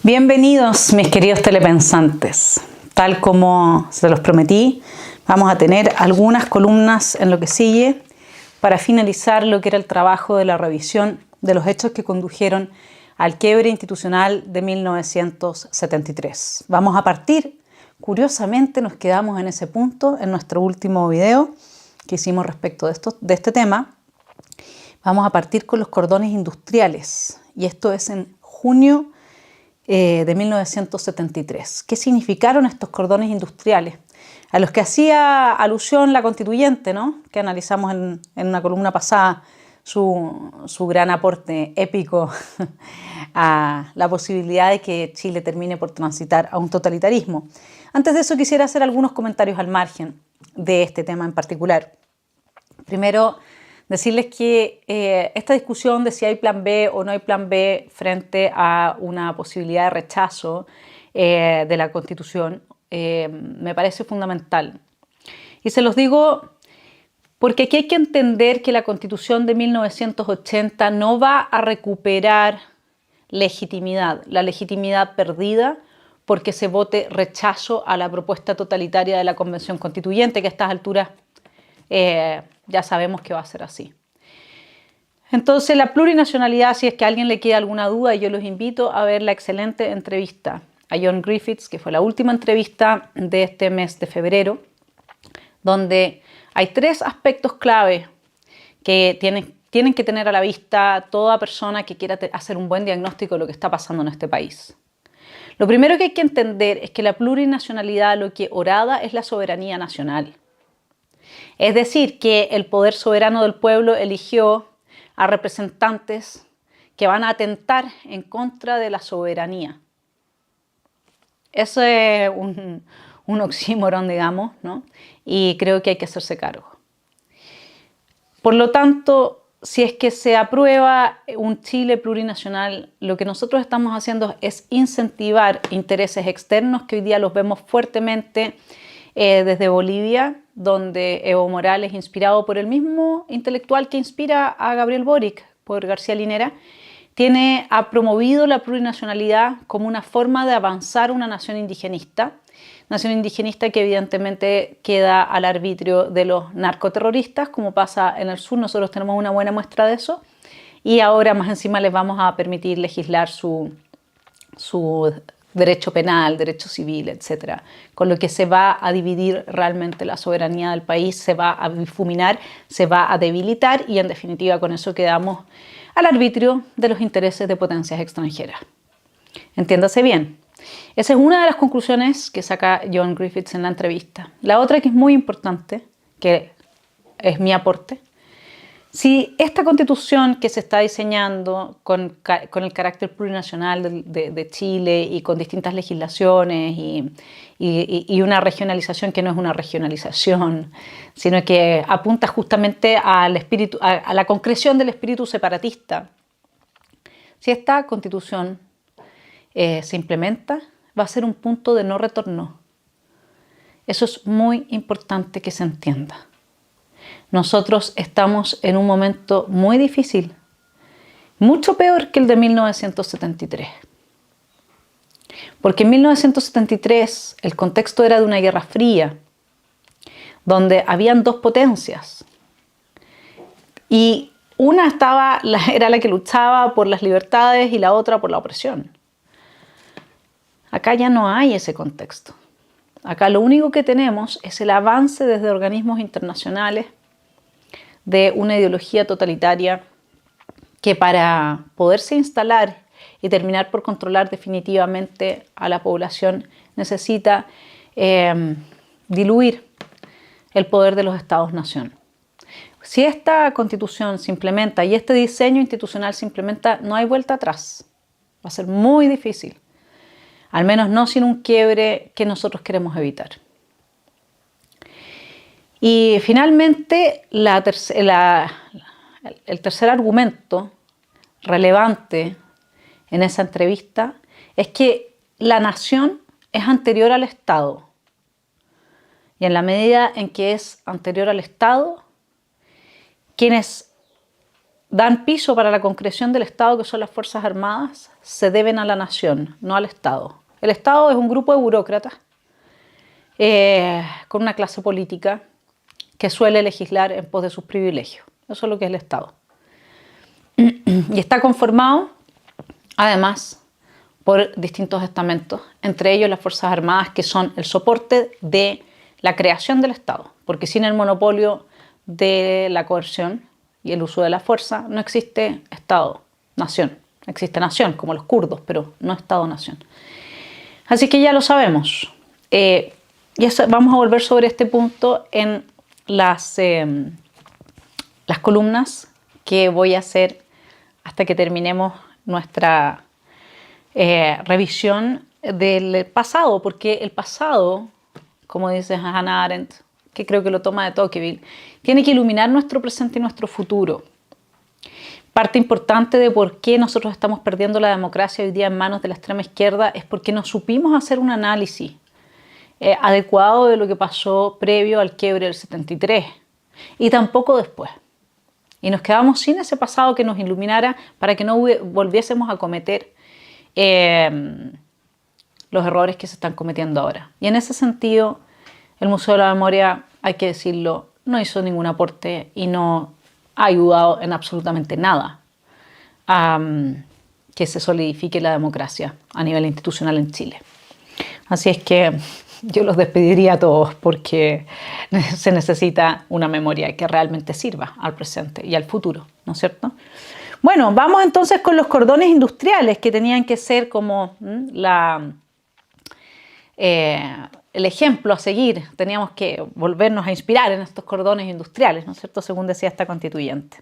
Bienvenidos, mis queridos telepensantes. Tal como se los prometí, vamos a tener algunas columnas en lo que sigue para finalizar lo que era el trabajo de la revisión de los hechos que condujeron al quiebre institucional de 1973. Vamos a partir, curiosamente nos quedamos en ese punto en nuestro último video que hicimos respecto de este tema. Vamos a partir con los cordones industriales, y esto es en junio de 1973. ¿Qué significaron estos cordones industriales? A los que hacía alusión la constituyente, ¿no? Que analizamos en una columna pasada, su gran aporte épico a la posibilidad de que Chile termine por transitar a un totalitarismo. Antes de eso quisiera hacer algunos comentarios al margen de este tema en particular. Primero, decirles que esta discusión de si hay plan B o no hay plan B frente a una posibilidad de rechazo de la Constitución me parece fundamental. Y se los digo porque aquí hay que entender que la Constitución de 1980 no va a recuperar legitimidad, la legitimidad perdida porque se vote rechazo a la propuesta totalitaria de la Convención Constituyente, que a estas alturas ya sabemos que va a ser así. Entonces, la plurinacionalidad, si es que a alguien le queda alguna duda, yo los invito a ver la excelente entrevista a John Griffiths, que fue la última entrevista de este mes de febrero, donde hay 3 aspectos clave que tienen que tener a la vista toda persona que quiera hacer un buen diagnóstico de lo que está pasando en este país. Lo primero que hay que entender es que la plurinacionalidad lo que orada es la soberanía nacional. Es decir, que el poder soberano del pueblo eligió a representantes que van a atentar en contra de la soberanía. Eso es un oxímoron, digamos, ¿no? Y creo que hay que hacerse cargo. Por lo tanto, si es que se aprueba un Chile plurinacional, lo que nosotros estamos haciendo es incentivar intereses externos que hoy día los vemos fuertemente desde Bolivia, donde Evo Morales, inspirado por el mismo intelectual que inspira a Gabriel Boric, por García Linera, ha promovido la plurinacionalidad como una forma de avanzar una nación indigenista que evidentemente queda al arbitrio de los narcoterroristas, como pasa en el sur. Nosotros tenemos una buena muestra de eso, y ahora más encima les vamos a permitir legislar su derecho penal, derecho civil, etcétera, con lo que se va a dividir realmente la soberanía del país, se va a difuminar, se va a debilitar, y en definitiva con eso quedamos al arbitrio de los intereses de potencias extranjeras. Entiéndase bien. Esa es una de las conclusiones que saca John Griffiths en la entrevista. La otra, que es muy importante, que es mi aporte: si esta constitución que se está diseñando con el carácter plurinacional de Chile y con distintas legislaciones y una regionalización que no es una regionalización, sino que apunta justamente al espíritu, a la concreción del espíritu separatista, si esta constitución se implementa, va a ser un punto de no retorno. Eso es muy importante que se entienda. Nosotros estamos en un momento muy difícil, mucho peor que el de 1973. Porque en 1973 el contexto era de una guerra fría, donde habían 2 potencias. Y una era la que luchaba por las libertades y la otra por la opresión. Acá ya no hay ese contexto. Acá lo único que tenemos es el avance desde organismos internacionales de una ideología totalitaria que, para poderse instalar y terminar por controlar definitivamente a la población, necesita diluir el poder de los Estados-nación. Si esta constitución se implementa y este diseño institucional se implementa, no hay vuelta atrás. Va a ser muy difícil, al menos no sin un quiebre que nosotros queremos evitar. Y finalmente, el tercer argumento relevante en esa entrevista es que la nación es anterior al Estado. Y en la medida en que es anterior al Estado, quienes dan piso para la concreción del Estado, que son las Fuerzas Armadas, se deben a la nación, no al Estado. El Estado es un grupo de burócratas con una clase política que suele legislar en pos de sus privilegios. Eso es lo que es el Estado. Y está conformado, además, por distintos estamentos, entre ellos las Fuerzas Armadas, que son el soporte de la creación del Estado, porque sin el monopolio de la coerción y el uso de la fuerza no existe Estado-nación. Existe nación, como los kurdos, pero no Estado-nación. Así que ya lo sabemos. Vamos a volver sobre este punto en las columnas que voy a hacer hasta que terminemos nuestra revisión del pasado, porque el pasado, como dice Hannah Arendt, que creo que lo toma de Tocqueville, tiene que iluminar nuestro presente y nuestro futuro. Parte importante de por qué nosotros estamos perdiendo la democracia hoy día en manos de la extrema izquierda es porque no supimos hacer un análisis adecuado de lo que pasó previo al quiebre del 73 y tampoco después. Y nos quedamos sin ese pasado que nos iluminara para que no volviésemos a cometer los errores que se están cometiendo ahora. Y en ese sentido, el Museo de la Memoria, hay que decirlo, no hizo ningún aporte y no ha ayudado en absolutamente nada a que se solidifique la democracia a nivel institucional en Chile. Así es que yo los despediría a todos porque se necesita una memoria que realmente sirva al presente y al futuro, ¿no es cierto? Bueno, vamos entonces con los cordones industriales que tenían que ser como el ejemplo a seguir. Teníamos que volvernos a inspirar en estos cordones industriales, ¿no es cierto?, según decía esta constituyente.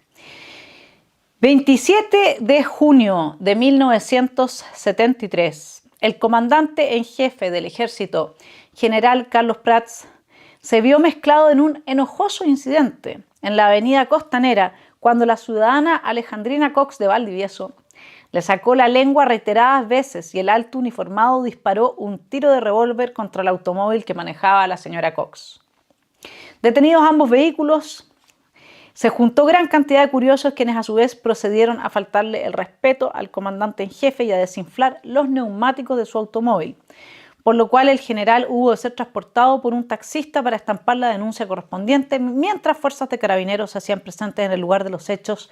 27 de junio de 1973, el comandante en jefe del ejército, general Carlos Prats, se vio mezclado en un enojoso incidente en la avenida Costanera cuando la ciudadana Alejandrina Cox de Valdivieso le sacó la lengua reiteradas veces y el alto uniformado disparó un tiro de revólver contra el automóvil que manejaba la señora Cox. Detenidos ambos vehículos, se juntó gran cantidad de curiosos quienes a su vez procedieron a faltarle el respeto al comandante en jefe y a desinflar los neumáticos de su automóvil, por lo cual el general hubo de ser transportado por un taxista para estampar la denuncia correspondiente, mientras fuerzas de carabineros se hacían presentes en el lugar de los hechos,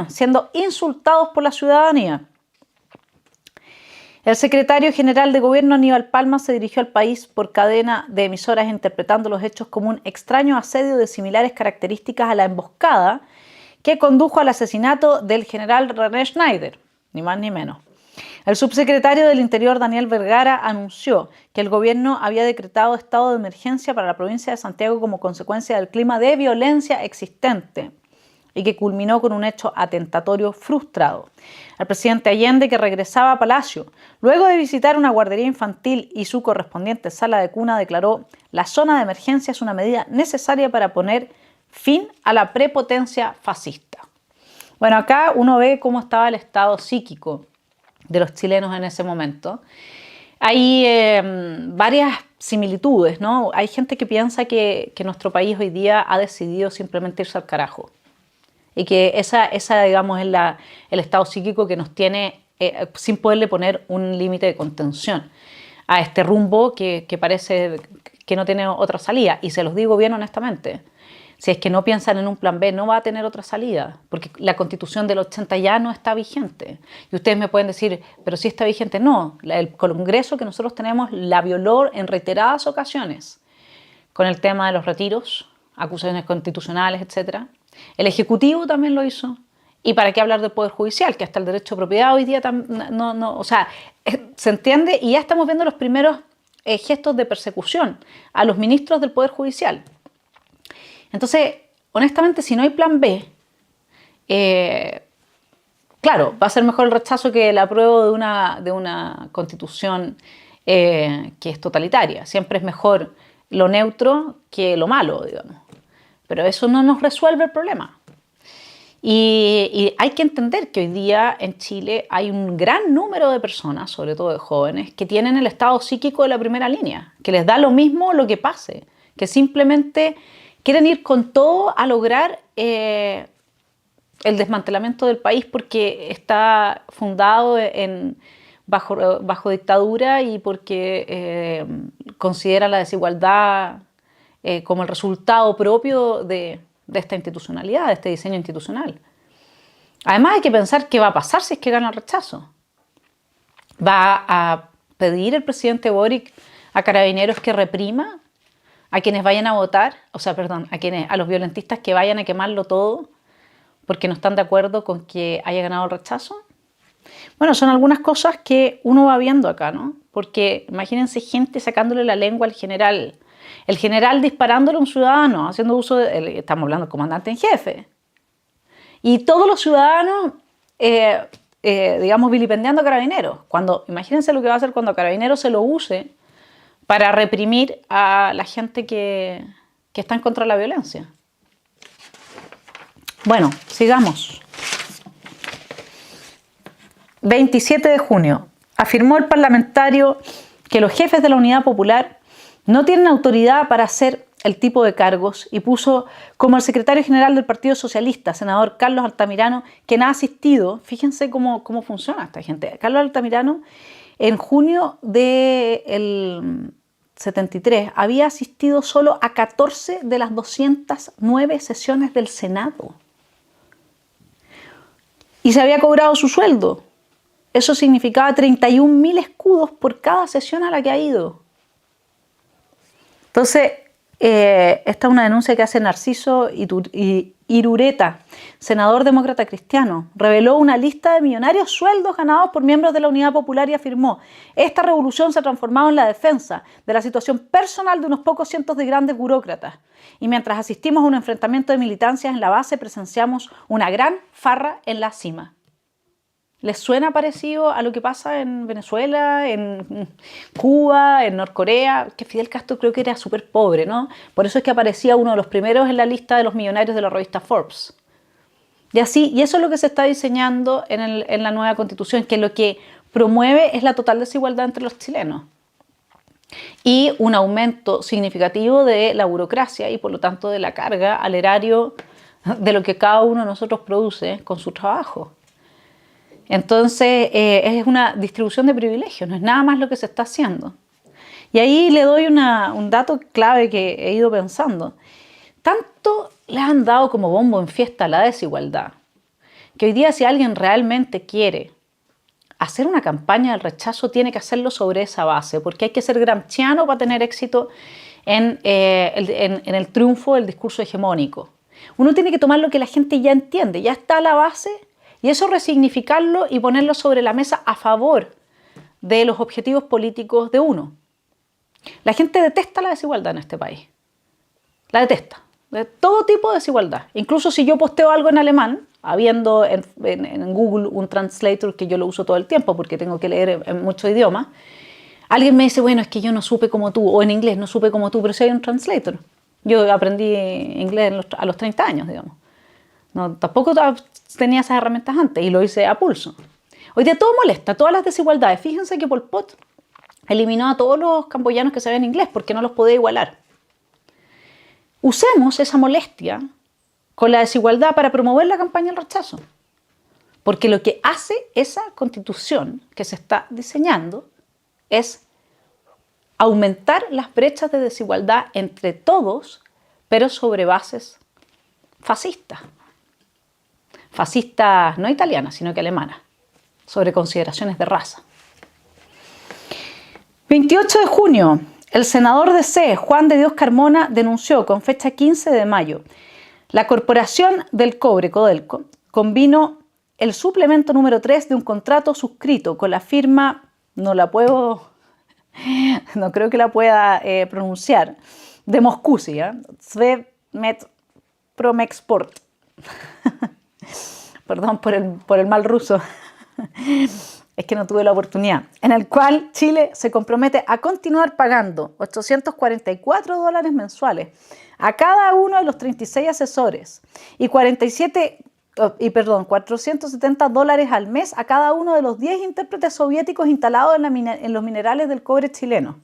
siendo insultados por la ciudadanía. El secretario general de Gobierno, Aníbal Palma, se dirigió al país por cadena de emisoras interpretando los hechos como un extraño asedio de similares características a la emboscada que condujo al asesinato del general René Schneider, ni más ni menos. El subsecretario del Interior, Daniel Vergara, anunció que el gobierno había decretado estado de emergencia para la provincia de Santiago como consecuencia del clima de violencia existente y que culminó con un hecho atentatorio frustrado. El presidente Allende, que regresaba a Palacio, luego de visitar una guardería infantil y su correspondiente sala de cuna, declaró: la zona de emergencia es una medida necesaria para poner fin a la prepotencia fascista. Bueno, acá uno ve cómo estaba el estado psíquico de los chilenos en ese momento. Hay varias similitudes, ¿no? Hay gente que piensa que nuestro país hoy día ha decidido simplemente irse al carajo y que esa digamos, es el estado psíquico que nos tiene sin poderle poner un límite de contención a este rumbo que parece que no tiene otra salida. Y se los digo bien honestamente, si es que no piensan en un plan B, no va a tener otra salida, porque la Constitución del 80 ya no está vigente. Y ustedes me pueden decir, pero sí está vigente. No, el Congreso que nosotros tenemos la violó en reiteradas ocasiones, con el tema de los retiros, acusaciones constitucionales, etc. El Ejecutivo también lo hizo. ¿Y para qué hablar del Poder Judicial? Que hasta el derecho de propiedad hoy día o sea, se entiende, y ya estamos viendo los primeros gestos de persecución a los ministros del Poder Judicial. Entonces, honestamente, si no hay plan B, claro, va a ser mejor el rechazo que el apruebo de una constitución que es totalitaria. Siempre es mejor lo neutro que lo malo, digamos. Pero eso no nos resuelve el problema. Y hay que entender que hoy día en Chile hay un gran número de personas, sobre todo de jóvenes, que tienen el estado psíquico de la primera línea, que les da lo mismo lo que pase, que simplemente quieren ir con todo a lograr el desmantelamiento del país porque está fundado bajo dictadura y porque considera la desigualdad como el resultado propio de esta institucionalidad, de este diseño institucional. Además hay que pensar qué va a pasar si es que gana el rechazo. ¿Va a pedir el presidente Boric a Carabineros que reprima a quienes vayan a votar? A los violentistas que vayan a quemarlo todo porque no están de acuerdo con que haya ganado el rechazo. Bueno, son algunas cosas que uno va viendo acá, ¿no? Porque imagínense gente sacándole la lengua al general. El general disparándole a un ciudadano, haciendo uso estamos hablando del comandante en jefe. Y todos los ciudadanos, vilipendiando a Carabineros. Imagínense lo que va a hacer cuando Carabineros se lo use para reprimir a la gente que está en contra de la violencia. Bueno, sigamos. 27 de junio. Afirmó el parlamentario que los jefes de la Unidad Popular no tienen autoridad para hacer el tipo de cargos y puso como el secretario general del Partido Socialista, senador Carlos Altamirano, quien ha asistido, fíjense cómo funciona esta gente. Carlos Altamirano, en junio del 73, había asistido solo a 14 de las 209 sesiones del Senado. Y se había cobrado su sueldo. Eso significaba 31.000 escudos por cada sesión a la que ha ido. Entonces, esta es una denuncia que hace Narciso Irureta, senador demócrata cristiano. Reveló una lista de millonarios sueldos ganados por miembros de la Unidad Popular y afirmó: esta revolución se ha transformado en la defensa de la situación personal de unos pocos cientos de grandes burócratas. Y mientras asistimos a un enfrentamiento de militancias en la base, presenciamos una gran farra en la cima. ¿Les suena parecido a lo que pasa en Venezuela, en Cuba, en Norcorea? Que Fidel Castro creo que era súper pobre, ¿no? Por eso es que aparecía uno de los primeros en la lista de los millonarios de la revista Forbes. Y eso es lo que se está diseñando en la nueva Constitución, que lo que promueve es la total desigualdad entre los chilenos. Y un aumento significativo de la burocracia y por lo tanto de la carga al erario de lo que cada uno de nosotros produce con su trabajo. Entonces es una distribución de privilegios, no es nada más lo que se está haciendo. Y ahí le doy un dato clave que he ido pensando. Tanto le han dado como bombo en fiesta a la desigualdad, que hoy día si alguien realmente quiere hacer una campaña del rechazo tiene que hacerlo sobre esa base, porque hay que ser gramsciano para tener éxito en el triunfo del discurso hegemónico. Uno tiene que tomar lo que la gente ya entiende, ya está a la base, y eso resignificarlo y ponerlo sobre la mesa a favor de los objetivos políticos de uno. La gente detesta la desigualdad en este país. La detesta. De todo tipo de desigualdad. Incluso si yo posteo algo en alemán, habiendo en Google un translator que yo lo uso todo el tiempo porque tengo que leer en muchos idiomas, alguien me dice, bueno, es que yo no supe como tú, o en inglés no supe como tú, pero si hay un translator. Yo aprendí inglés a los 30 años, digamos. No, tampoco tenía esas herramientas antes y lo hice a pulso. Hoy día todo molesta, todas las desigualdades. Fíjense que Pol Pot eliminó a todos los camboyanos que sabían inglés porque no los podía igualar. Usemos esa molestia con la desigualdad para promover la campaña del rechazo. Porque lo que hace esa constitución que se está diseñando es aumentar las brechas de desigualdad entre todos, pero sobre bases fascistas. Fascistas no italianas, sino que alemanas, sobre consideraciones de raza. 28 de junio, el senador de C, Juan de Dios Carmona, denunció con fecha 15 de mayo la Corporación del Cobre, Codelco, convino el suplemento número 3 de un contrato suscrito con la firma, no creo que la pueda pronunciar, de Moscú, ¿sí? Svevmetpromexport. Perdón por el mal ruso. Es que no tuve la oportunidad, en el cual Chile se compromete a continuar pagando $844 mensuales a cada uno de los 36 asesores y $470 al mes a cada uno de los 10 intérpretes soviéticos instalados en los minerales del cobre chileno.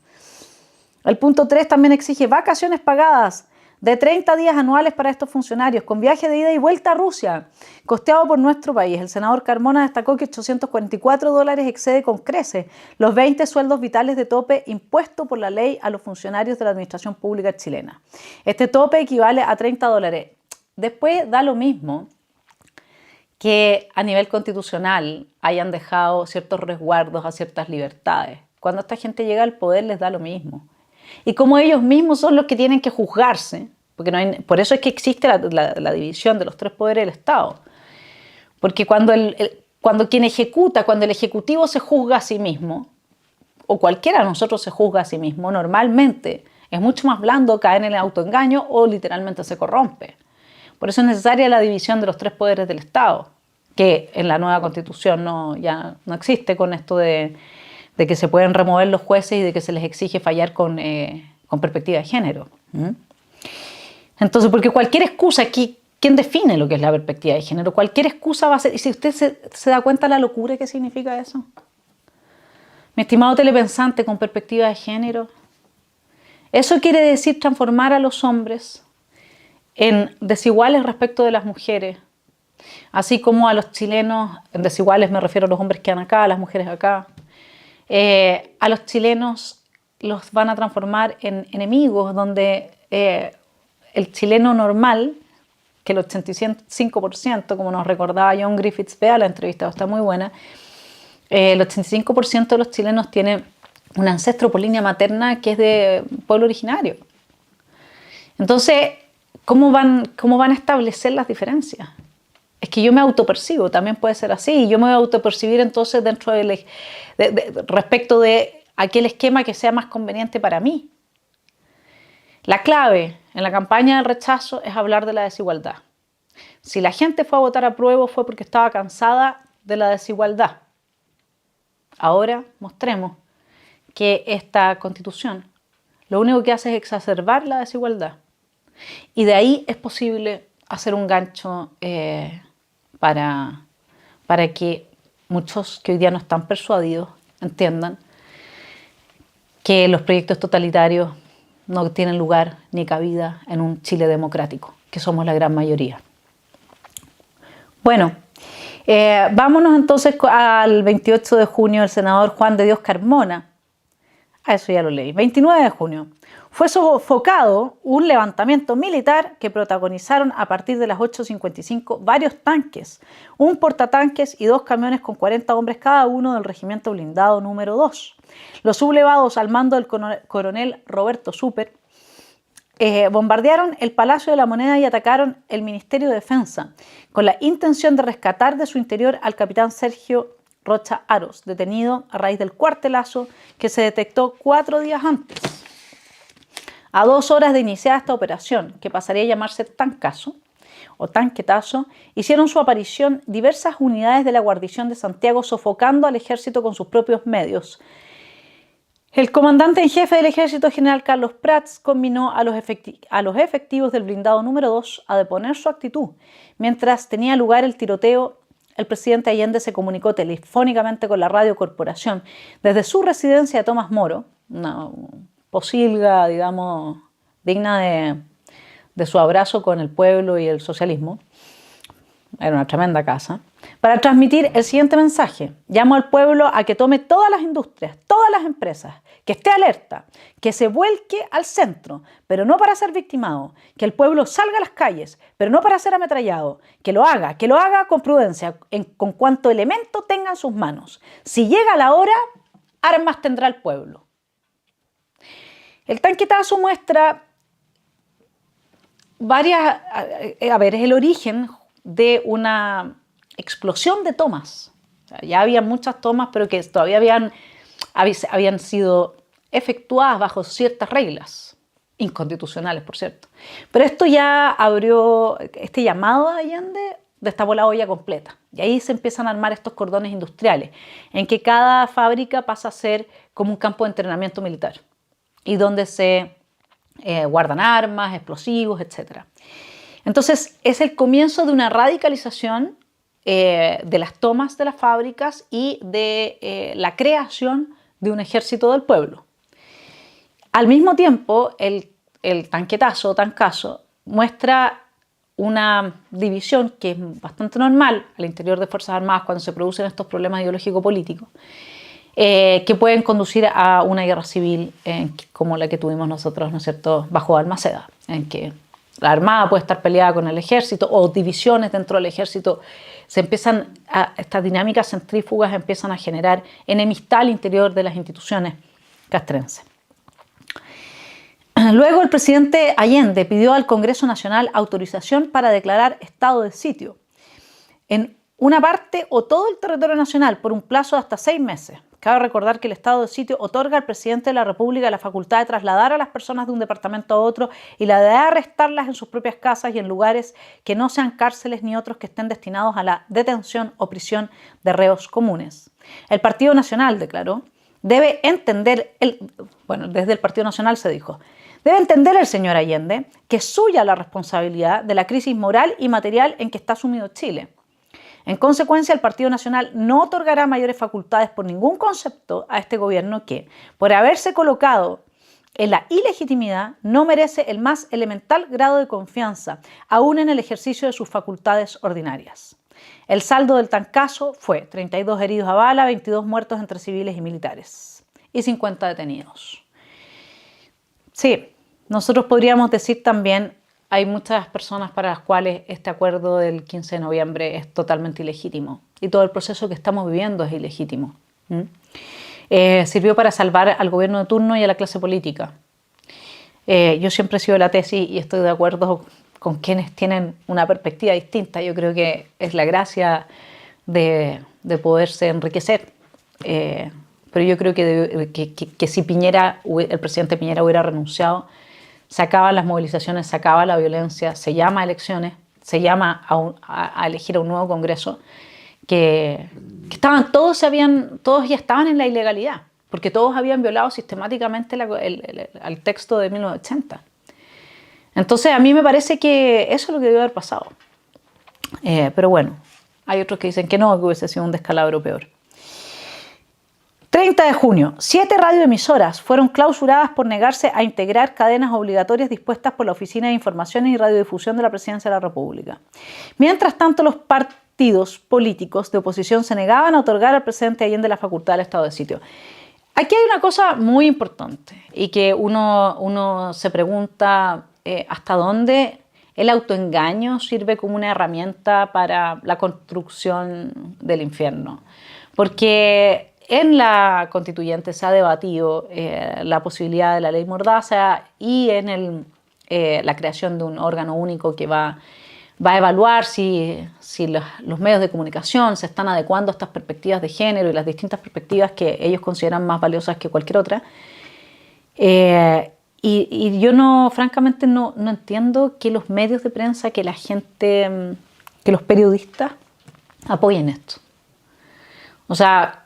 El punto 3 también exige vacaciones pagadas de 30 días anuales para estos funcionarios, con viaje de ida y vuelta a Rusia, costeado por nuestro país. El senador Carmona destacó que $844 excede con creces los 20 sueldos vitales de tope impuesto por la ley a los funcionarios de la administración pública chilena. Este tope equivale a $30. Después da lo mismo que a nivel constitucional hayan dejado ciertos resguardos a ciertas libertades. Cuando esta gente llega al poder les da lo mismo. Y como ellos mismos son los que tienen que juzgarse, porque por eso es que existe la división de los tres poderes del Estado. Porque cuando quien ejecuta, cuando el Ejecutivo se juzga a sí mismo, o cualquiera de nosotros se juzga a sí mismo, normalmente es mucho más blando caer en el autoengaño o literalmente se corrompe. Por eso es necesaria la división de los tres poderes del Estado, que en la nueva Constitución ya no existe con esto de que se pueden remover los jueces y de que se les exige fallar con perspectiva de género. Entonces, porque cualquier excusa aquí, ¿quién define lo que es la perspectiva de género? Cualquier excusa va a ser, y si usted se da cuenta de la locura que significa eso. Mi estimado telepensante, con perspectiva de género, eso quiere decir transformar a los hombres en desiguales respecto de las mujeres, así como a los chilenos, en desiguales me refiero a los hombres que van acá, a las mujeres acá. A los chilenos los van a transformar en enemigos, donde el chileno normal, que el 85%, como nos recordaba John Griffiths, vea la entrevista, está muy buena, el 85% de los chilenos tienen un ancestro por línea materna que es de pueblo originario. Entonces, ¿cómo van a establecer las diferencias? Es que yo me autopercibo, también puede ser así. Yo me voy a autopercibir entonces dentro respecto de aquel esquema que sea más conveniente para mí. La clave en la campaña del rechazo es hablar de la desigualdad. Si la gente fue a votar apruebo fue porque estaba cansada de la desigualdad. Ahora mostremos que esta Constitución lo único que hace es exacerbar la desigualdad. Y de ahí es posible hacer un gancho para que muchos que hoy día no están persuadidos entiendan que los proyectos totalitarios no tienen lugar ni cabida en un Chile democrático, que somos la gran mayoría. Bueno, vámonos entonces al 28 de junio, el senador Juan de Dios Carmona. Eso ya lo leí. 29 de junio. Fue sofocado un levantamiento militar que protagonizaron a partir de las 8:55 varios tanques, un portatanques y 2 camiones con 40 hombres cada uno del regimiento blindado número 2. Los sublevados al mando del coronel Roberto Super bombardearon el Palacio de la Moneda y atacaron el Ministerio de Defensa con la intención de rescatar de su interior al capitán Sergio Rocha Aros, detenido a raíz del cuartelazo que se detectó 4 días antes. A 2 horas de iniciar esta operación, que pasaría a llamarse Tancazo o Tanquetazo, hicieron su aparición diversas unidades de la guarnición de Santiago sofocando al ejército con sus propios medios. El comandante en jefe del ejército, general Carlos Prats, combinó a los efectivos del blindado número 2 a deponer su actitud. Mientras tenía lugar el tiroteo, el presidente Allende se comunicó telefónicamente con la Radio Corporación desde su residencia de Tomás Moro, una posilga, digamos, digna de su abrazo con el pueblo y el socialismo. Era una tremenda casa. Para transmitir el siguiente mensaje: llamo al pueblo a que tome todas las industrias, todas las empresas, que esté alerta, que se vuelque al centro, pero no para ser victimado, que el pueblo salga a las calles, pero no para ser ametrallado, que lo haga con prudencia, con cuanto elemento tenga en sus manos. Si llega la hora, armas tendrá el pueblo. El tanquetazo muestra es el origen de una explosión de tomas. O sea, ya había muchas tomas, pero que todavía habían sido efectuadas bajo ciertas reglas, inconstitucionales, por cierto. Pero esto ya abrió, este llamado de Allende destapó la olla completa. Y ahí se empiezan a armar estos cordones industriales, en que cada fábrica pasa a ser como un campo de entrenamiento militar, y donde se guardan armas, explosivos, etc. Entonces, es el comienzo de una radicalización de las tomas de las fábricas y de la creación de un ejército del pueblo. Al mismo tiempo, el el tanquetazo, tancazo, muestra una división que es bastante normal al interior de Fuerzas Armadas cuando se producen estos problemas ideológico-políticos, que pueden conducir a una guerra civil como la que tuvimos nosotros, ¿no es cierto?, bajo Balmaceda, en que la Armada puede estar peleada con el Ejército o divisiones dentro del Ejército. Estas dinámicas centrífugas empiezan a generar enemistad al interior de las instituciones castrenses. Luego el presidente Allende pidió al Congreso Nacional autorización para declarar estado de sitio en una parte o todo el territorio nacional por un plazo de hasta 6 meses. Cabe recordar que el estado de sitio otorga al presidente de la República la facultad de trasladar a las personas de un departamento a otro y la de arrestarlas en sus propias casas y en lugares que no sean cárceles ni otros que estén destinados a la detención o prisión de reos comunes. El Partido Nacional declaró, debe entender, desde el Partido Nacional se dijo, debe entender el señor Allende que es suya la responsabilidad de la crisis moral y material en que está sumido Chile. En consecuencia, el Partido Nacional no otorgará mayores facultades por ningún concepto a este gobierno que, por haberse colocado en la ilegitimidad, no merece el más elemental grado de confianza, aún en el ejercicio de sus facultades ordinarias. El saldo del tancazo fue 32 heridos a bala, 22 muertos entre civiles y militares y 50 detenidos. Sí, nosotros podríamos decir también, hay muchas personas para las cuales este acuerdo del 15 de noviembre es totalmente ilegítimo y todo el proceso que estamos viviendo es ilegítimo. Sirvió para salvar al gobierno de turno y a la clase política. Yo siempre he sido de la tesis y estoy de acuerdo con quienes tienen una perspectiva distinta. Yo creo que es la gracia de poderse enriquecer. Pero yo creo que si el presidente Piñera hubiera renunciado, se acaban las movilizaciones, se acaba la violencia, se llama a elecciones, se llama a elegir a un nuevo Congreso, que todos ya estaban en la ilegalidad, porque todos habían violado sistemáticamente el texto de 1980. Entonces a mí me parece que eso es lo que debió haber pasado. Pero bueno, hay otros que dicen que no, que hubiese sido un descalabro peor. 30 de junio, 7 radioemisoras fueron clausuradas por negarse a integrar cadenas obligatorias dispuestas por la Oficina de Informaciones y Radiodifusión de la Presidencia de la República. Mientras tanto, los partidos políticos de oposición se negaban a otorgar al presidente Allende la facultad del estado de sitio. Aquí hay una cosa muy importante y que uno se pregunta hasta dónde el autoengaño sirve como una herramienta para la construcción del infierno. Porque en la constituyente se ha debatido la posibilidad de la ley Mordaza y en la creación de un órgano único que va a evaluar si los medios de comunicación se están adecuando a estas perspectivas de género y las distintas perspectivas que ellos consideran más valiosas que cualquier otra. Y yo francamente no entiendo que los medios de prensa, que la gente, que los periodistas apoyen esto. O sea,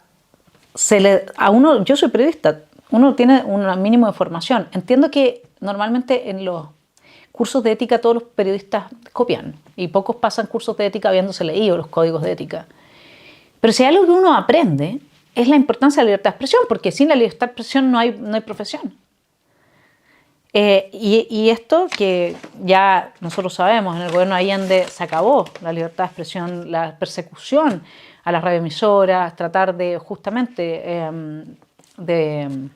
yo soy periodista, uno tiene un mínimo de formación. Entiendo que normalmente en los cursos de ética todos los periodistas copian y pocos pasan cursos de ética habiéndose leído los códigos de ética. Pero si hay algo que uno aprende es la importancia de la libertad de expresión, porque sin la libertad de expresión no hay profesión. Y esto que ya nosotros sabemos, en el gobierno de Allende se acabó la libertad de expresión, la persecución a las radioemisoras, tratar de justamente de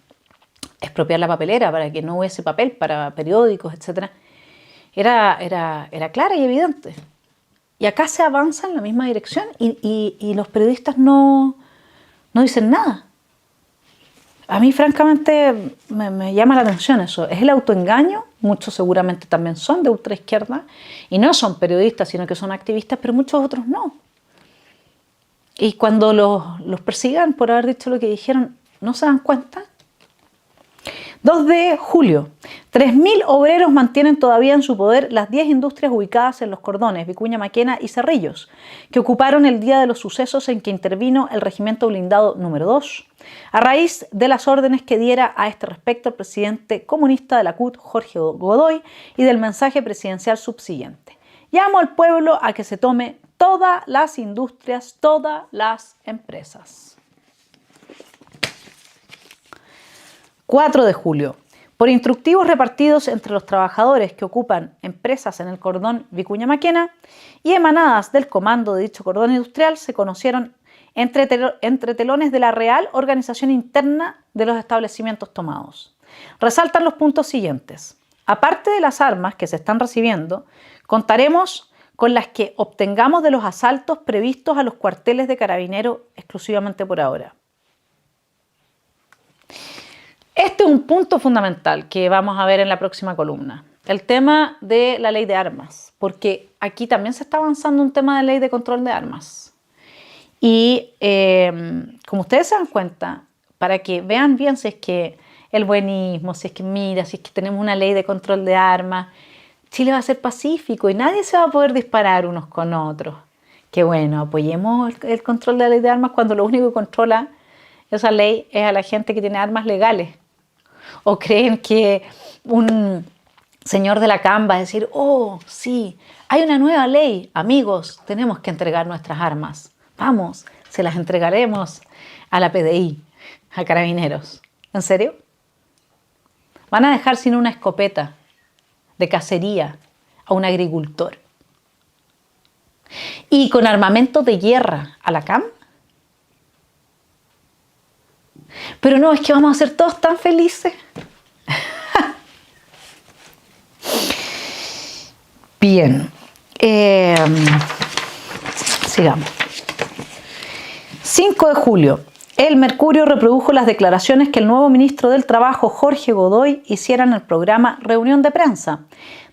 expropiar la papelera para que no hubiese papel para periódicos, etc. Era clara y evidente. Y acá se avanza en la misma dirección y los periodistas no dicen nada. A mí, francamente, me llama la atención eso. Es el autoengaño. Muchos seguramente también son de ultraizquierda y no son periodistas, sino que son activistas, pero muchos otros no. Y cuando los persigan por haber dicho lo que dijeron, ¿no se dan cuenta? 2 de julio. 3.000 obreros mantienen todavía en su poder las 10 industrias ubicadas en Los Cordones, Vicuña Maquena y Cerrillos, que ocuparon el día de los sucesos en que intervino el Regimiento Blindado número 2, a raíz de las órdenes que diera a este respecto el presidente comunista de la CUT, Jorge Godoy, y del mensaje presidencial subsiguiente. Llamo al pueblo a que se tome todas las industrias, todas las empresas. 4 de julio. por instructivos repartidos entre los trabajadores que ocupan empresas en el cordón Vicuña Maquena y emanadas del comando de dicho cordón industrial, se conocieron entre telones de la real organización interna de los establecimientos tomados. Resaltan los puntos siguientes. Aparte de las armas que se están recibiendo, contaremos con las que obtengamos de los asaltos previstos a los cuarteles de Carabineros exclusivamente por ahora. Este es un punto fundamental que vamos a ver en la próxima columna. El tema de la ley de armas, porque aquí también se está avanzando un tema de ley de control de armas. Y como ustedes se dan cuenta, para que vean bien si es que el buenismo, si es que mira, si es que tenemos una ley de control de armas, Chile va a ser pacífico y nadie se va a poder disparar unos con otros. Que bueno, apoyemos el control de la ley de armas cuando lo único que controla esa ley es a la gente que tiene armas legales. O creen que un señor de la CAM va a decir, oh, sí, hay una nueva ley, amigos, tenemos que entregar nuestras armas. Vamos, se las entregaremos a la PDI, a Carabineros. ¿En serio? Van a dejar sin una escopeta de cacería a un agricultor. Y con armamento de guerra a la CAM. Pero no, es que vamos a ser todos tan felices. Bien. Sigamos. 5 de julio. El Mercurio reprodujo las declaraciones que el nuevo ministro del Trabajo, Jorge Godoy, hiciera en el programa Reunión de Prensa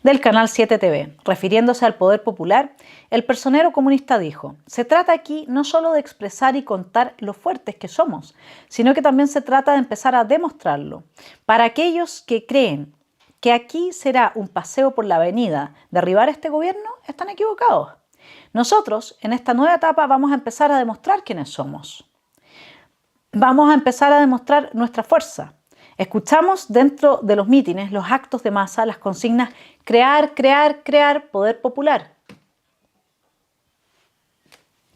del Canal 7 TV. Refiriéndose al poder popular, el personero comunista dijo: se trata aquí no solo de expresar y contar lo fuertes que somos, sino que también se trata de empezar a demostrarlo. Para aquellos que creen que aquí será un paseo por la avenida derribar este gobierno, están equivocados. Nosotros, en esta nueva etapa, vamos a empezar a demostrar quiénes somos. Vamos a empezar a demostrar nuestra fuerza. Escuchamos dentro de los mítines, los actos de masa, las consignas crear, crear, crear, poder popular.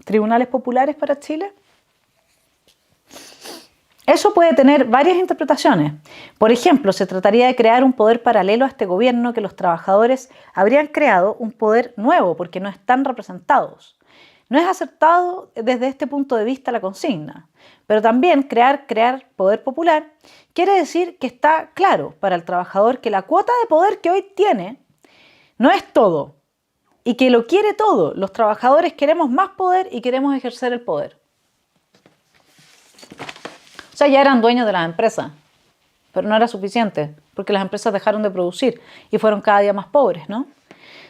¿Tribunales populares para Chile? Eso puede tener varias interpretaciones. Por ejemplo, se trataría de crear un poder paralelo a este gobierno que los trabajadores habrían creado un poder nuevo porque no están representados. No es acertado desde este punto de vista la consigna, pero también crear poder popular quiere decir que está claro para el trabajador que la cuota de poder que hoy tiene no es todo y que lo quiere todo. Los trabajadores queremos más poder y queremos ejercer el poder. O sea, ya eran dueños de las empresas, pero no era suficiente porque las empresas dejaron de producir y fueron cada día más pobres, ¿no?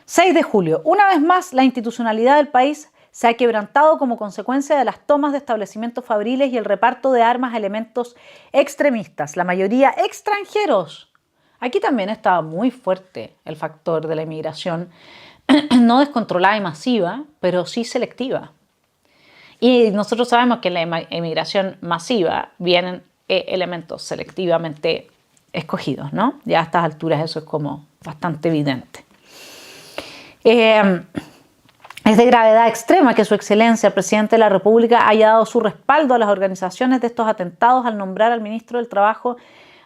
6 de julio. Una vez más, la institucionalidad del país se ha quebrantado como consecuencia de las tomas de establecimientos fabriles y el reparto de armas a elementos extremistas, la mayoría extranjeros. Aquí también estaba muy fuerte el factor de la inmigración, no descontrolada y masiva, pero sí selectiva. Y nosotros sabemos que en la inmigración masiva vienen elementos selectivamente escogidos, ¿no? Ya a estas alturas eso es como bastante evidente. Es de gravedad extrema que Su Excelencia, el Presidente de la República, haya dado su respaldo a las organizaciones de estos atentados al nombrar al Ministro del Trabajo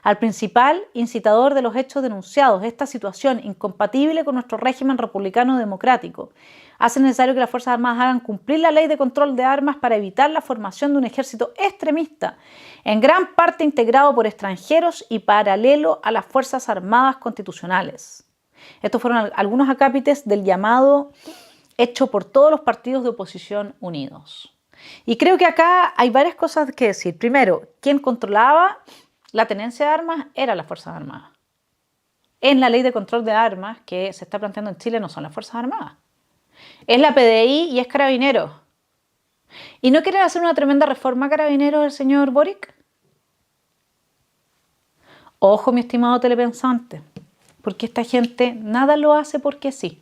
al principal incitador de los hechos denunciados. Esta situación, incompatible con nuestro régimen republicano democrático, hace necesario que las Fuerzas Armadas hagan cumplir la ley de control de armas para evitar la formación de un ejército extremista, en gran parte integrado por extranjeros y paralelo a las Fuerzas Armadas constitucionales. Estos fueron algunos acápites del llamado hecho por todos los partidos de oposición unidos. Y creo que acá hay varias cosas que decir. Primero, quien controlaba la tenencia de armas era las Fuerzas Armadas. En la ley de control de armas que se está planteando en Chile no son las Fuerzas Armadas. Es la PDI y es Carabineros. ¿Y no quieren hacer una tremenda reforma a Carabineros el señor Boric? Ojo, mi estimado telepensante, porque esta gente nada lo hace porque sí.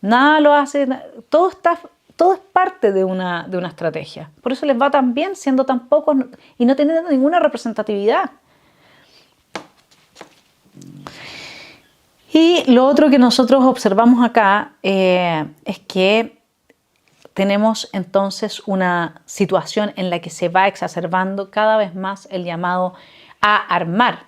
Nada lo hace, todo es parte de una estrategia. Por eso les va tan bien siendo tan pocos y no teniendo ninguna representatividad. Y lo otro que nosotros observamos acá es que tenemos entonces una situación en la que se va exacerbando cada vez más el llamado a armar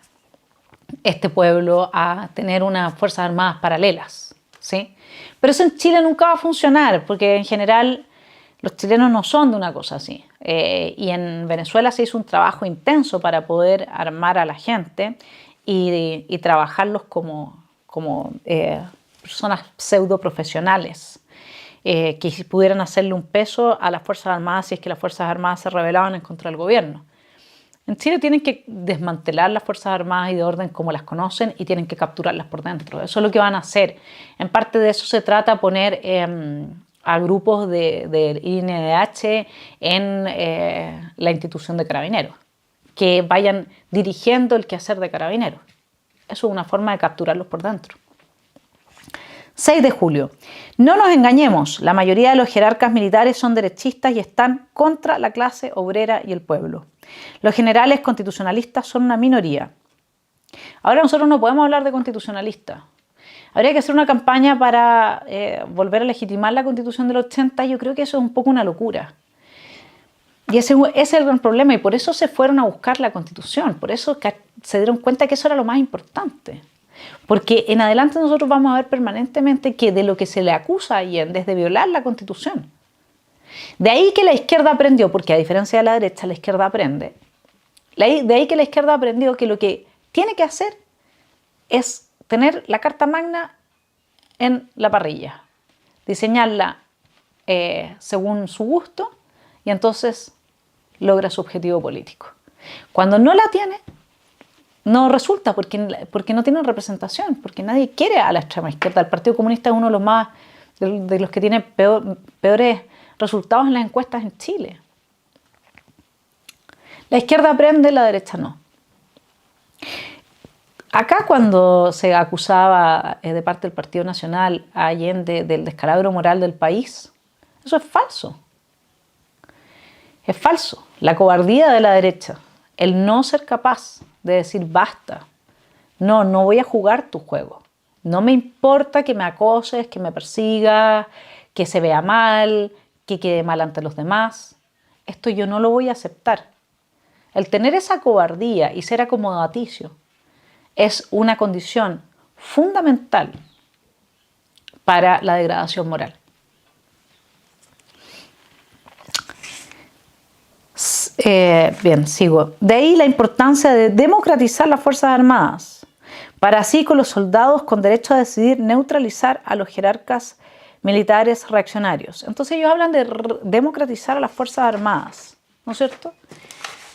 este pueblo a tener unas Fuerzas Armadas paralelas, ¿sí? Pero eso en Chile nunca va a funcionar, porque en general los chilenos no son de una cosa así. Y en Venezuela se hizo un trabajo intenso para poder armar a la gente y trabajarlos como personas pseudo profesionales que pudieran hacerle un peso a las Fuerzas Armadas si es que las Fuerzas Armadas se rebelaban en contra del gobierno. En Chile tienen que desmantelar las Fuerzas Armadas y de orden como las conocen y tienen que capturarlas por dentro. Eso es lo que van a hacer. En parte de eso se trata poner a grupos del INDH en la institución de Carabineros, que vayan dirigiendo el quehacer de Carabineros. Eso es una forma de capturarlos por dentro. 6 de julio. No nos engañemos, la mayoría de los jerarcas militares son derechistas y están contra la clase obrera y el pueblo. Los generales constitucionalistas son una minoría. Ahora nosotros no podemos hablar de constitucionalistas. Habría que hacer una campaña para volver a legitimar la Constitución del 80. Yo creo que eso es un poco una locura. Y ese es el gran problema y por eso se fueron a buscar la Constitución. Por eso se dieron cuenta que eso era lo más importante. Porque en adelante nosotros vamos a ver permanentemente que de lo que se le acusa a Allende es de violar la Constitución. De ahí que la izquierda aprendió, porque a diferencia de la derecha, la izquierda aprende. De ahí que la izquierda aprendió que lo que tiene que hacer es tener la Carta Magna en la parrilla, diseñarla según su gusto y entonces logra su objetivo político. Cuando no la tiene, no resulta porque no tienen representación, porque nadie quiere a la extrema izquierda. El Partido Comunista es uno de los que tiene peores resultados en las encuestas en Chile. La izquierda aprende, la derecha no. Acá cuando se acusaba de parte del Partido Nacional a Allende del descalabro moral del país, eso es falso. Es falso. La cobardía de la derecha, el no ser capaz de decir basta, no voy a jugar tu juego. No me importa que me acoses, que me persigas, que se vea mal, que quede mal ante los demás. Esto yo no lo voy a aceptar. El tener esa cobardía y ser acomodaticio es una condición fundamental para la degradación moral. Bien, sigo. De ahí la importancia de democratizar las Fuerzas Armadas, para así con los soldados con derecho a decidir neutralizar a los jerarcas militares reaccionarios. Entonces ellos hablan de democratizar a las Fuerzas Armadas, ¿no es cierto?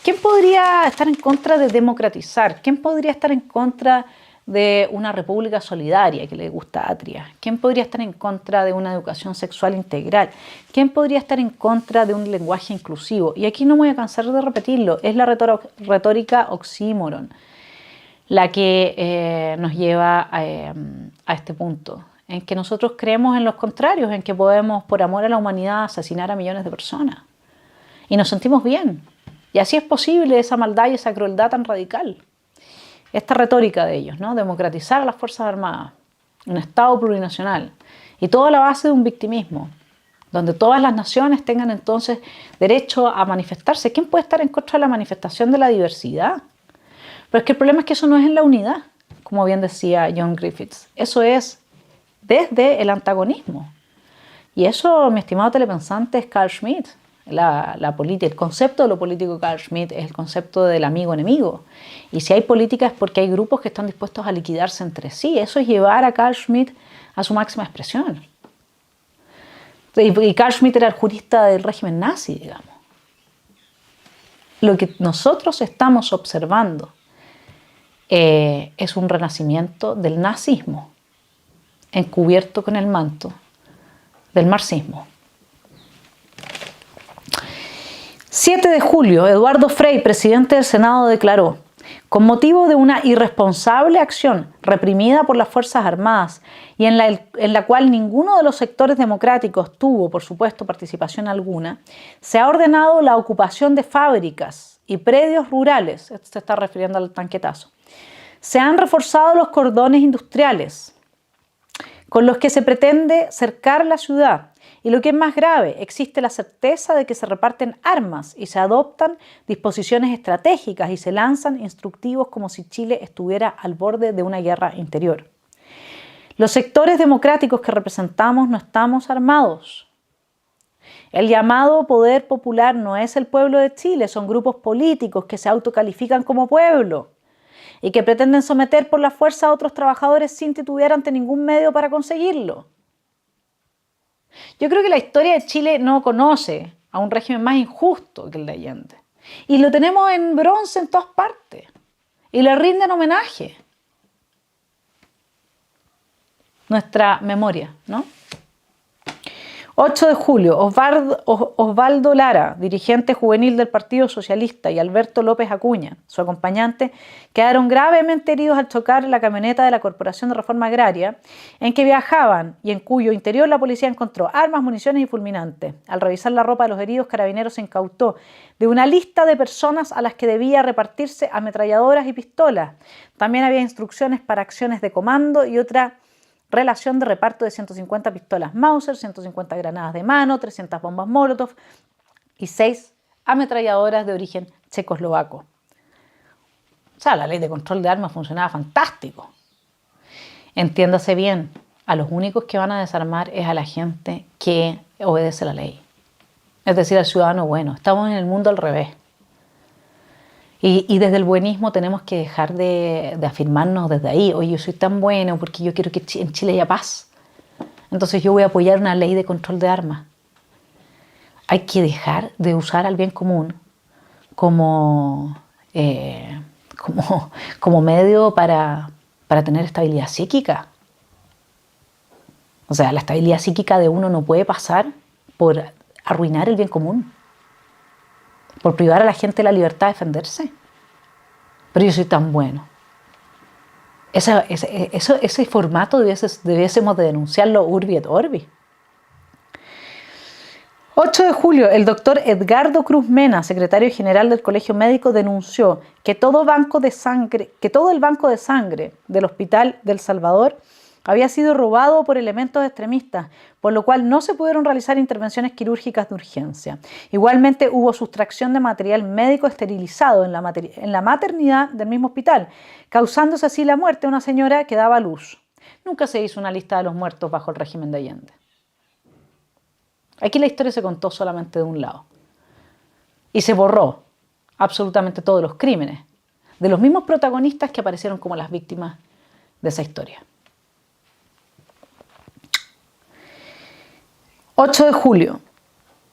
¿Quién podría estar en contra de democratizar? ¿Quién podría estar en contra de una república solidaria que le gusta a Atria? ¿Quién podría estar en contra de una educación sexual integral? ¿Quién podría estar en contra de un lenguaje inclusivo? Y aquí no me voy a cansar de repetirlo, es la retórica oxímoron la que nos lleva a este punto, en que nosotros creemos en los contrarios, en que podemos, por amor a la humanidad, asesinar a millones de personas. Y nos sentimos bien. Y así es posible esa maldad y esa crueldad tan radical. Esta retórica de ellos, ¿no? Democratizar a las Fuerzas Armadas, un Estado plurinacional, y toda la base de un victimismo, donde todas las naciones tengan entonces derecho a manifestarse. ¿Quién puede estar en contra de la manifestación de la diversidad? Pero es que el problema es que eso no es en la unidad, como bien decía John Griffiths. Eso es desde el antagonismo. Y eso, mi estimado telepensante, es Carl Schmitt. El concepto de lo político de Carl Schmitt es el concepto del amigo-enemigo. Y si hay política es porque hay grupos que están dispuestos a liquidarse entre sí. Eso es llevar a Carl Schmitt a su máxima expresión. Y Carl Schmitt era el jurista del régimen nazi, digamos. Lo que nosotros estamos observando es un renacimiento del nazismo, encubierto con el manto del marxismo. 7 de julio, Eduardo Frei, presidente del Senado, declaró: con motivo de una irresponsable acción reprimida por las Fuerzas Armadas y en la cual ninguno de los sectores democráticos tuvo, por supuesto, participación alguna, se ha ordenado la ocupación de fábricas y predios rurales, esto se está refiriendo al tanquetazo, se han reforzado los cordones industriales con los que se pretende cercar la ciudad Y lo que es más grave, existe la certeza de que se reparten armas y se adoptan disposiciones estratégicas y se lanzan instructivos como si Chile estuviera al borde de una guerra interior. Los sectores democráticos que representamos no estamos armados. El llamado poder popular no es el pueblo de Chile, son grupos políticos que se autocalifican como pueblo y que pretenden someter por la fuerza a otros trabajadores sin titubear ante ningún medio para conseguirlo. Yo creo que la historia de Chile no conoce a un régimen más injusto que el de Allende. Y lo tenemos en bronce en todas partes. Y le rinden homenaje. Nuestra memoria, ¿no? 8 de julio, Osvaldo Lara, dirigente juvenil del Partido Socialista, y Alberto López Acuña, su acompañante, quedaron gravemente heridos al chocar la camioneta de la Corporación de Reforma Agraria en que viajaban y en cuyo interior la policía encontró armas, municiones y fulminantes. Al revisar la ropa de los heridos, Carabineros se incautó de una lista de personas a las que debía repartirse ametralladoras y pistolas. También había instrucciones para acciones de comando y otra relación de reparto de 150 pistolas Mauser, 150 granadas de mano, 300 bombas Molotov y 6 ametralladoras de origen checoslovaco. O sea, la ley de control de armas funcionaba fantástico. Entiéndase bien, a los únicos que van a desarmar es a la gente que obedece la ley. Es decir, al ciudadano bueno. Estamos en el mundo al revés. Y desde el buenismo tenemos que dejar de afirmarnos desde ahí. Oye, yo soy tan bueno porque yo quiero que en Chile haya paz. Entonces yo voy a apoyar una ley de control de armas. Hay que dejar de usar al bien común como medio para tener estabilidad psíquica. O sea, la estabilidad psíquica de uno no puede pasar por arruinar el bien común, por privar a la gente de la libertad de defenderse. Pero yo soy tan bueno. Ese formato debiésemos de denunciarlo urbi et orbi. 8 de julio, el doctor Edgardo Cruz Mena, secretario general del Colegio Médico, denunció que todo el banco de sangre del Hospital del Salvador había sido robado por elementos extremistas, por lo cual no se pudieron realizar intervenciones quirúrgicas de urgencia. Igualmente hubo sustracción de material médico esterilizado en la maternidad del mismo hospital, causándose así la muerte de una señora que daba a luz. Nunca se hizo una lista de los muertos bajo el régimen de Allende. Aquí la historia se contó solamente de un lado. Y se borró absolutamente todos los crímenes de los mismos protagonistas que aparecieron como las víctimas de esa historia. 8 de julio,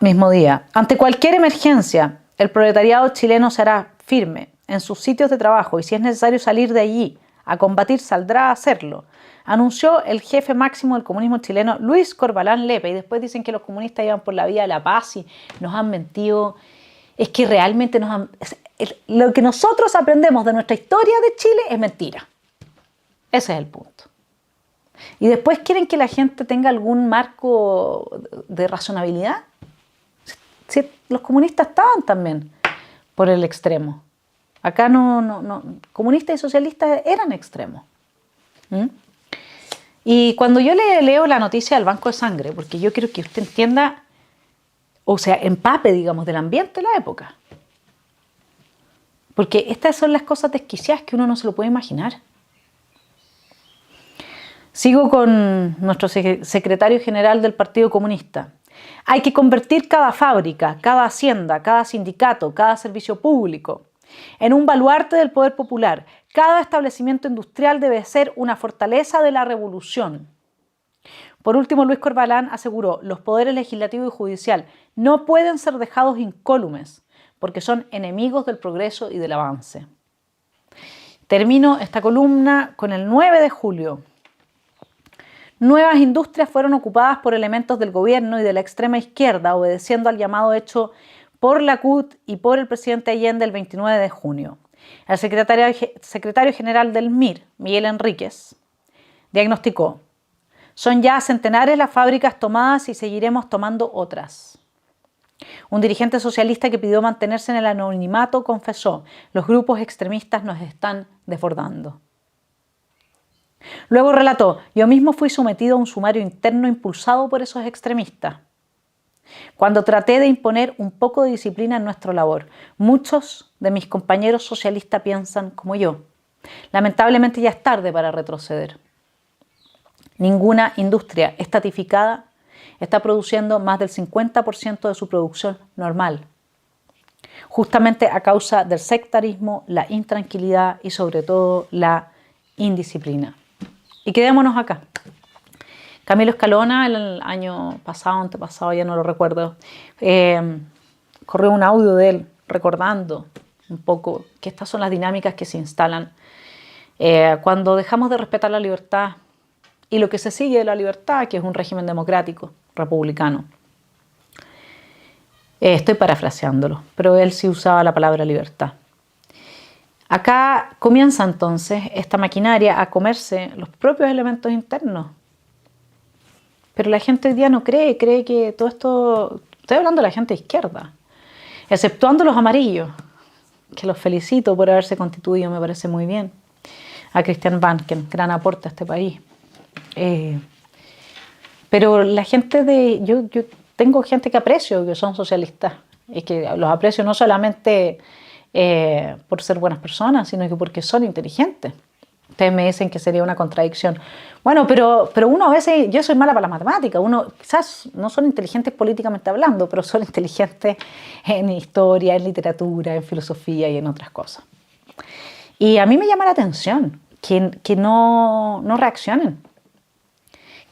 mismo día. Ante cualquier emergencia, el proletariado chileno será firme en sus sitios de trabajo y si es necesario salir de allí a combatir, saldrá a hacerlo, anunció el jefe máximo del comunismo chileno, Luis Corbalán Lepe. Y después dicen que los comunistas iban por la vía de la paz y nos han mentido. Es que realmente lo que nosotros aprendemos de nuestra historia de Chile es mentira. Ese es el punto. Y después quieren que la gente tenga algún marco de razonabilidad. Sí, los comunistas estaban también por el extremo. Acá no. Comunistas y socialistas eran extremos. Y cuando yo le leo la noticia del banco de sangre, porque yo quiero que usted entienda, o sea, empape, digamos, del ambiente de la época. Porque estas son las cosas desquiciadas que uno no se lo puede imaginar. Sigo con nuestro secretario general del Partido Comunista. Hay que convertir cada fábrica, cada hacienda, cada sindicato, cada servicio público en un baluarte del poder popular. Cada establecimiento industrial debe ser una fortaleza de la revolución. Por último, Luis Corbalán aseguró: los poderes legislativo y judicial no pueden ser dejados incólumes porque son enemigos del progreso y del avance. Termino esta columna con el 9 de julio. Nuevas industrias fueron ocupadas por elementos del gobierno y de la extrema izquierda, obedeciendo al llamado hecho por la CUT y por el presidente Allende el 29 de junio. El secretario general del MIR, Miguel Enríquez, diagnosticó: son ya centenares las fábricas tomadas y seguiremos tomando otras. Un dirigente socialista que pidió mantenerse en el anonimato confesó: los grupos extremistas nos están desbordando. Luego relató: yo mismo fui sometido a un sumario interno impulsado por esos extremistas. Cuando traté de imponer un poco de disciplina en nuestra labor, muchos de mis compañeros socialistas piensan como yo. Lamentablemente ya es tarde para retroceder. Ninguna industria estatificada está produciendo más del 50% de su producción normal, justamente a causa del sectarismo, la intranquilidad y sobre todo la indisciplina. Y quedémonos acá. Camilo Escalona, el año pasado, antepasado, ya no lo recuerdo, corrió un audio de él recordando un poco que estas son las dinámicas que se instalan cuando dejamos de respetar la libertad y lo que se sigue de la libertad, que es un régimen democrático, republicano. Estoy parafraseándolo, pero él sí usaba la palabra libertad. Acá comienza entonces esta maquinaria a comerse los propios elementos internos. Pero la gente hoy día no cree que todo esto... Estoy hablando de la gente de izquierda, exceptuando los amarillos, que los felicito por haberse constituido, me parece muy bien. A Christian Banken, gran aporte a este país. Pero la gente de... Yo tengo gente que aprecio, que son socialistas, y que los aprecio no solamente por ser buenas personas, sino que porque son inteligentes. Ustedes me dicen que sería una contradicción. Bueno, pero uno a veces, yo soy mala para las matemáticas, uno quizás no son inteligentes políticamente hablando, pero son inteligentes en historia, en literatura, en filosofía y en otras cosas. Y a mí me llama la atención que no reaccionen,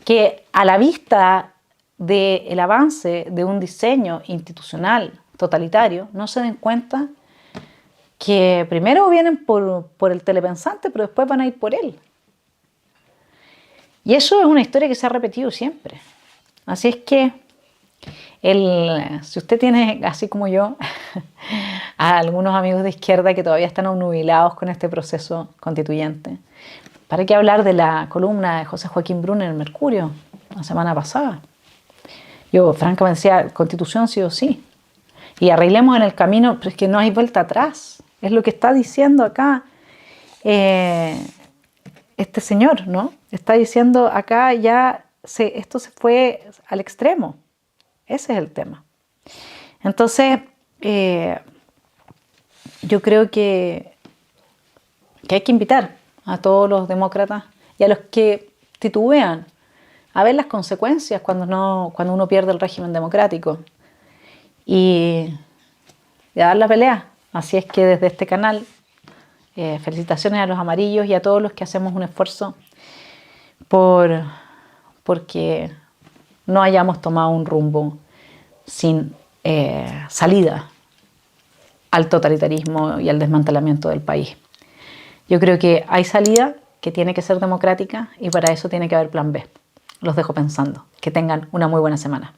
que a la vista del avance de un diseño institucional totalitario no se den cuenta que primero vienen por el telepensante, pero después van a ir por él. Y eso es una historia que se ha repetido siempre. Así es que, si usted tiene, así como yo, a algunos amigos de izquierda que todavía están obnubilados con este proceso constituyente, ¿para qué hablar de la columna de José Joaquín Brunner en el Mercurio la semana pasada? Yo francamente decía, constitución sí o sí. Y arreglemos en el camino, pero es que no hay vuelta atrás. Es lo que está diciendo acá este señor, ¿no? Está diciendo acá ya, esto se fue al extremo. Ese es el tema. Entonces, yo creo que hay que invitar a todos los demócratas y a los que titubean a ver las consecuencias cuando uno pierde el régimen democrático y a dar la pelea. Así es que desde este canal, felicitaciones a los amarillos y a todos los que hacemos un esfuerzo porque no hayamos tomado un rumbo sin salida al totalitarismo y al desmantelamiento del país. Yo creo que hay salida que tiene que ser democrática y para eso tiene que haber plan B. Los dejo pensando. Que tengan una muy buena semana.